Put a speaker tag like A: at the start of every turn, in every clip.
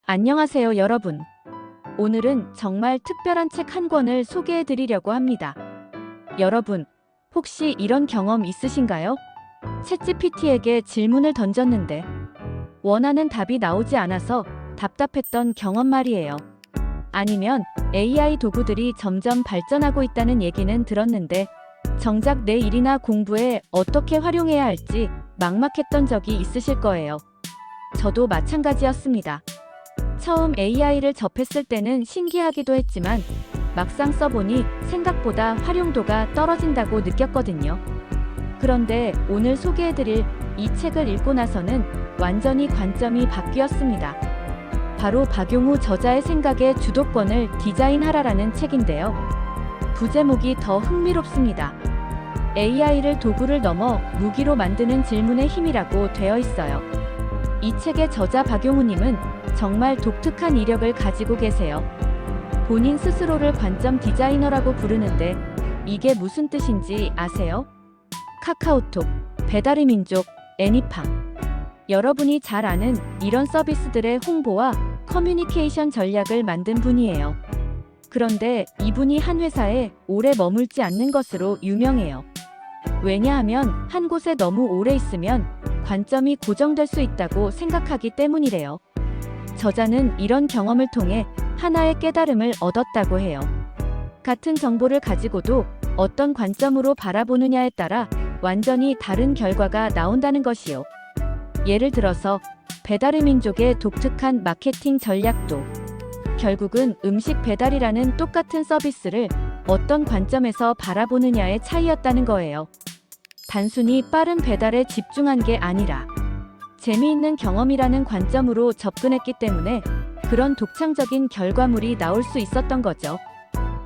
A: 안녕하세요, 여러분. 오늘은 정말 특별한 책 한 권을 소개해 드리려고 합니다. 여러분, 혹시 이런 경험 있으신가요? 챗GPT에게 질문을 던졌는데 원하는 답이 나오지 않아서 답답했던 경험 말이에요. 아니면 AI 도구들이 점점 발전하고 있다는 얘기는 들었는데 정작 내 일이나 공부에 어떻게 활용해야 할지 막막했던 적이 있으실 거예요. 저도 마찬가지였습니다. 처음 AI를 접했을 때는 신기하기도 했지만 막상 써보니 생각보다 활용도가 떨어진다고 느꼈거든요. 그런데 오늘 소개해드릴 이 책을 읽고 나서는 완전히 관점이 바뀌었습니다. 바로 박용우 저자의 생각의 주도권을 디자인하라라는 책인데요. 부제목이 더 흥미롭습니다. AI를 도구를 넘어 무기로 만드는 질문의 힘이라고 되어 있어요. 이 책의 저자 박용우님은 정말 독특한 이력을 가지고 계세요. 본인 스스로를 관점 디자이너라고 부르는데 이게 무슨 뜻인지 아세요? 카카오톡, 배달의 민족, 애니팡. 여러분이 잘 아는 이런 서비스들의 홍보와 커뮤니케이션 전략을 만든 분이에요. 그런데 이분이 한 회사에 오래 머물지 않는 것으로 유명해요. 왜냐하면 한 곳에 너무 오래 있으면 관점이 고정될 수 있다고 생각하기 때문이래요. 저자는 이런 경험을 통해 하나의 깨달음을 얻었다고 해요. 같은 정보를 가지고도 어떤 관점으로 바라보느냐에 따라 완전히 다른 결과가 나온다는 것이요. 예를 들어서 배달의 민족의 독특한 마케팅 전략도 결국은 음식 배달이라는 똑같은 서비스를 어떤 관점에서 바라보느냐의 차이였다는 거예요. 단순히 빠른 배달에 집중한 게 아니라 재미있는 경험이라는 관점으로 접근했기 때문에 그런 독창적인 결과물이 나올 수 있었던 거죠.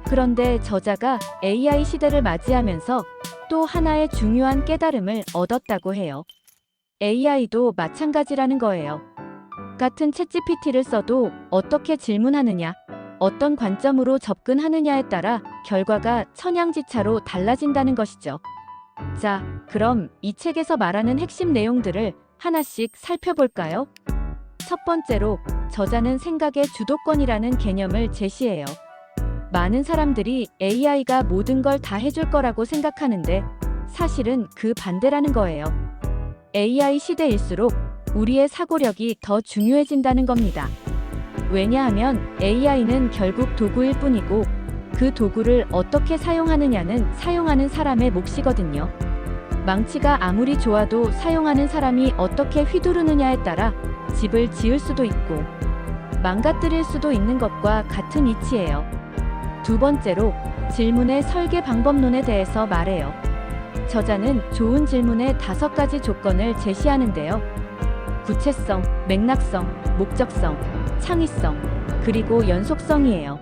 A: 그런데 저자가 AI 시대를 맞이하면서 또 하나의 중요한 깨달음을 얻었다고 해요. AI도 마찬가지라는 거예요. 같은 챗GPT를 써도 어떻게 질문하느냐, 어떤 관점으로 접근하느냐에 따라 결과가 천양지차로 달라진다는 것이죠. 자, 그럼 이 책에서 말하는 핵심 내용들을 하나씩 살펴볼까요? 첫 번째로 저자는 생각의 주도권이라는 개념을 제시해요. 많은 사람들이 AI가 모든 걸 다 해줄 거라고 생각하는데 사실은 그 반대라는 거예요. AI 시대일수록 우리의 사고력이 더 중요해진다는 겁니다. 왜냐하면 AI는 결국 도구일 뿐이고 그 도구를 어떻게 사용하느냐는 사용하는 사람의 몫이거든요. 망치가 아무리 좋아도 사용하는 사람이 어떻게 휘두르느냐에 따라 집을 지을 수도 있고 망가뜨릴 수도 있는 것과 같은 이치예요. 두 번째로 질문의 설계 방법론에 대해서 말해요. 저자는 좋은 질문의 5가지 조건을 제시하는데요. 구체성, 맥락성, 목적성, 창의성, 그리고 연속성이에요.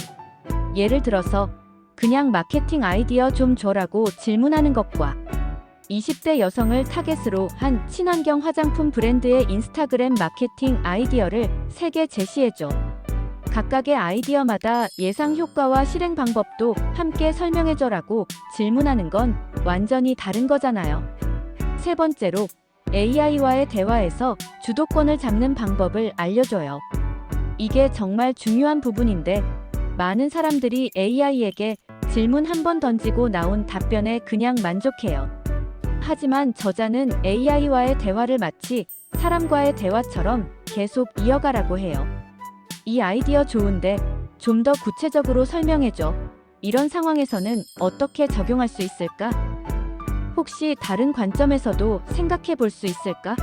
A: 예를 들어서 그냥 마케팅 아이디어 좀 줘라고 질문하는 것과 20대 여성을 타겟으로 한 친환경 화장품 브랜드의 인스타그램 마케팅 아이디어를 3개 제시해줘. 각각의 아이디어마다 예상 효과와 실행 방법도 함께 설명해줘라고 질문하는 건 완전히 다른 거잖아요. 세 번째로 AI와의 대화에서 주도권을 잡는 방법을 알려줘요. 이게 정말 중요한 부분인데 많은 사람들이 AI에게 질문 한 번 던지고 나온 답변에 그냥 만족해요. 하지만 저자는 AI와의 대화를 마치 사람과의 대화처럼 계속 이어가라고 해요. 이 아이디어 좋은데 좀 더 구체적으로 설명해줘. 이런 상황에서는 어떻게 적용할 수 있을까? 혹시 다른 관점에서도 생각해 볼 수 있을까?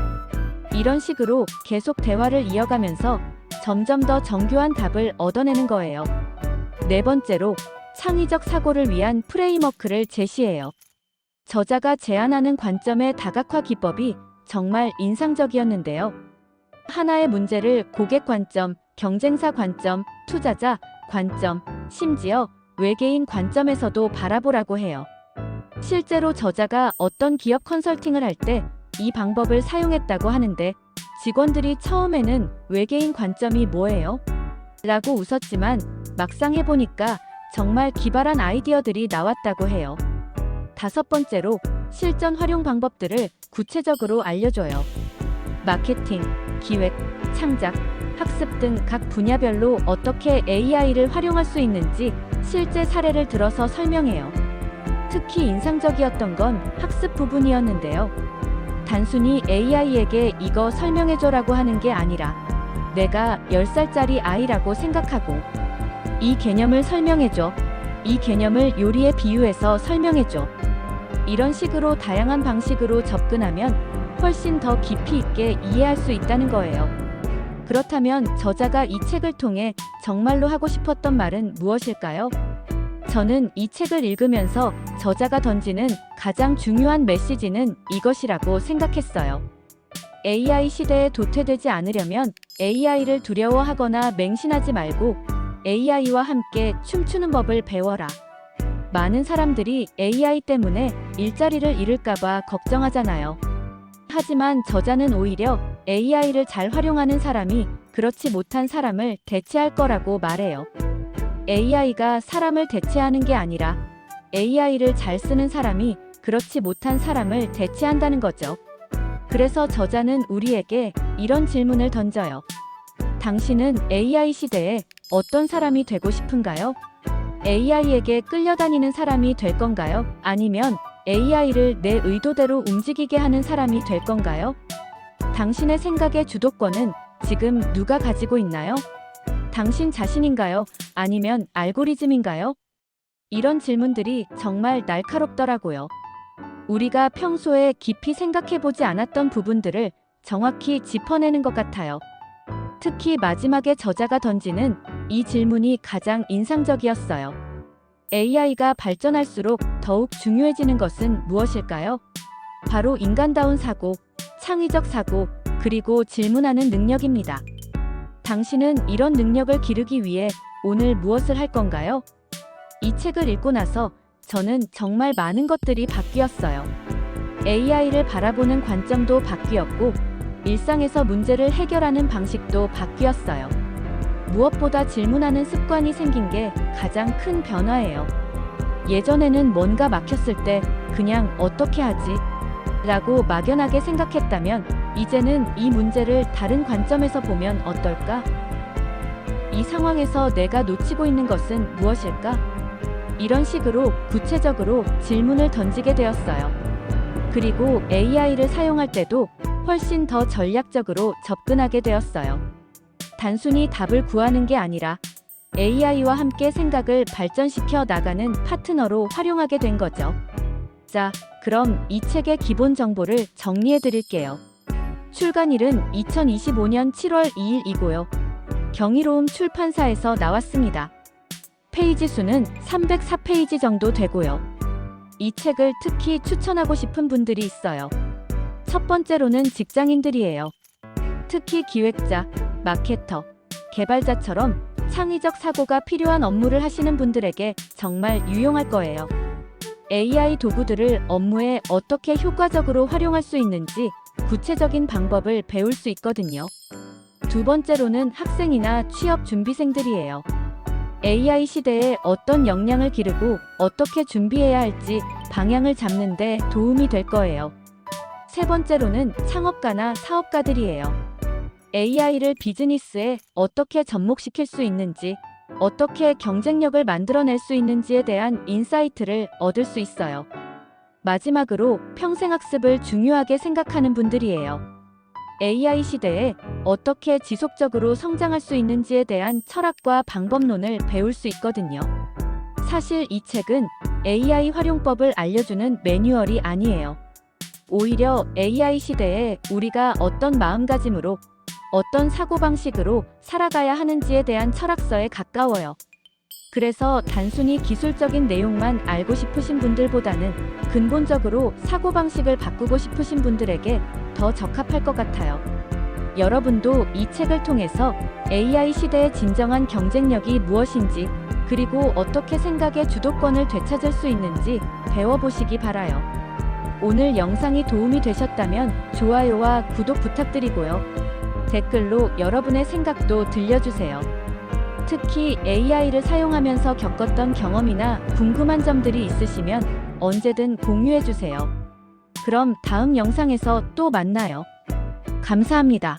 A: 이런 식으로 계속 대화를 이어가면서 점점 더 정교한 답을 얻어내는 거예요. 네 번째로 창의적 사고를 위한 프레임워크를 제시해요. 저자가 제안하는 관점의 다각화 기법이 정말 인상적이었는데요. 하나의 문제를 고객 관점, 경쟁사 관점, 투자자 관점, 심지어 외계인 관점에서도 바라보라고 해요. 실제로 저자가 어떤 기업 컨설팅을 할 때 이 방법을 사용했다고 하는데 직원들이 처음에는 외계인 관점이 뭐예요? 라고 웃었지만 막상 해보니까 정말 기발한 아이디어들이 나왔다고 해요. 다섯 번째로 실전 활용 방법들을 구체적으로 알려줘요. 마케팅, 기획, 창작, 학습 등 각 분야별로 어떻게 AI를 활용할 수 있는지 실제 사례를 들어서 설명해요. 특히 인상적이었던 건 학습 부분이었는데요. 단순히 AI에게 이거 설명해줘라고 하는 게 아니라 내가 10살짜리 아이라고 생각하고 이 개념을 설명해줘. 이 개념을 요리에 비유해서 설명해줘. 이런 식으로 다양한 방식으로 접근하면 훨씬 더 깊이 있게 이해할 수 있다는 거예요. 그렇다면 저자가 이 책을 통해 정말로 하고 싶었던 말은 무엇일까요? 저는 이 책을 읽으면서 저자가 던지는 가장 중요한 메시지는 이것이라고 생각했어요. AI 시대에 도태되지 않으려면 AI를 두려워하거나 맹신하지 말고 AI와 함께 춤추는 법을 배워라. 많은 사람들이 AI 때문에 일자리를 잃을까봐 걱정하잖아요. 하지만 저자는 오히려 AI를 잘 활용하는 사람이 그렇지 못한 사람을 대체할 거라고 말해요. AI가 사람을 대체하는 게 아니라 AI를 잘 쓰는 사람이 그렇지 못한 사람을 대체한다는 거죠. 그래서 저자는 우리에게 이런 질문을 던져요. 당신은 AI 시대에 어떤 사람이 되고 싶은가요? AI에게 끌려다니는 사람이 될 건가요? 아니면 AI를 내 의도대로 움직이게 하는 사람이 될 건가요? 당신의 생각의 주도권은 지금 누가 가지고 있나요? 당신 자신인가요? 아니면 알고리즘인가요? 이런 질문들이 정말 날카롭더라고요. 우리가 평소에 깊이 생각해보지 않았던 부분들을 정확히 짚어내는 것 같아요. 특히 마지막에 저자가 던지는 이 질문이 가장 인상적이었어요. AI가 발전할수록 더욱 중요해지는 것은 무엇일까요? 바로 인간다운 사고, 창의적 사고, 그리고 질문하는 능력입니다. 당신은 이런 능력을 기르기 위해 오늘 무엇을 할 건가요? 이 책을 읽고 나서 저는 정말 많은 것들이 바뀌었어요. AI를 바라보는 관점도 바뀌었고, 일상에서 문제를 해결하는 방식도 바뀌었어요. 무엇보다 질문하는 습관이 생긴 게 가장 큰 변화예요. 예전에는 뭔가 막혔을 때 그냥 어떻게 하지? 라고 막연하게 생각했다면 이제는 이 문제를 다른 관점에서 보면 어떨까? 이 상황에서 내가 놓치고 있는 것은 무엇일까? 이런 식으로 구체적으로 질문을 던지게 되었어요. 그리고 AI를 사용할 때도 훨씬 더 전략적으로 접근하게 되었어요. 단순히 답을 구하는 게 아니라 AI와 함께 생각을 발전시켜 나가는 파트너로 활용하게 된 거죠. 자, 그럼 이 책의 기본 정보를 정리해 드릴게요. 출간일은 2025년 7월 2일이고요. 경이로움 출판사에서 나왔습니다. 페이지 수는 304페이지 정도 되고요. 이 책을 특히 추천하고 싶은 분들이 있어요. 첫 번째로는 직장인들이에요. 특히 기획자, 마케터, 개발자처럼 창의적 사고가 필요한 업무를 하시는 분들에게 정말 유용할 거예요. AI 도구들을 업무에 어떻게 효과적으로 활용할 수 있는지 구체적인 방법을 배울 수 있거든요. 두 번째로는 학생이나 취업 준비생들이에요. AI 시대에 어떤 역량을 기르고 어떻게 준비해야 할지 방향을 잡는 데 도움이 될 거예요. 세 번째로는 창업가나 사업가들이에요. AI를 비즈니스에 어떻게 접목시킬 수 있는지, 어떻게 경쟁력을 만들어낼 수 있는지에 대한 인사이트를 얻을 수 있어요. 마지막으로 평생학습을 중요하게 생각하는 분들이에요. AI 시대에 어떻게 지속적으로 성장할 수 있는지에 대한 철학과 방법론을 배울 수 있거든요. 사실 이 책은 AI 활용법을 알려주는 매뉴얼이 아니에요. 오히려 AI 시대에 우리가 어떤 마음가짐으로, 어떤 사고방식으로 살아가야 하는지에 대한 철학서에 가까워요. 그래서 단순히 기술적인 내용만 알고 싶으신 분들보다는 근본적으로 사고방식을 바꾸고 싶으신 분들에게 더 적합할 것 같아요. 여러분도 이 책을 통해서 AI 시대의 진정한 경쟁력이 무엇인지, 그리고 어떻게 생각의 주도권을 되찾을 수 있는지 배워보시기 바라요. 오늘 영상이 도움이 되셨다면 좋아요와 구독 부탁드리고요. 댓글로 여러분의 생각도 들려주세요. 특히 AI를 사용하면서 겪었던 경험이나 궁금한 점들이 있으시면 언제든 공유해주세요. 그럼 다음 영상에서 또 만나요. 감사합니다.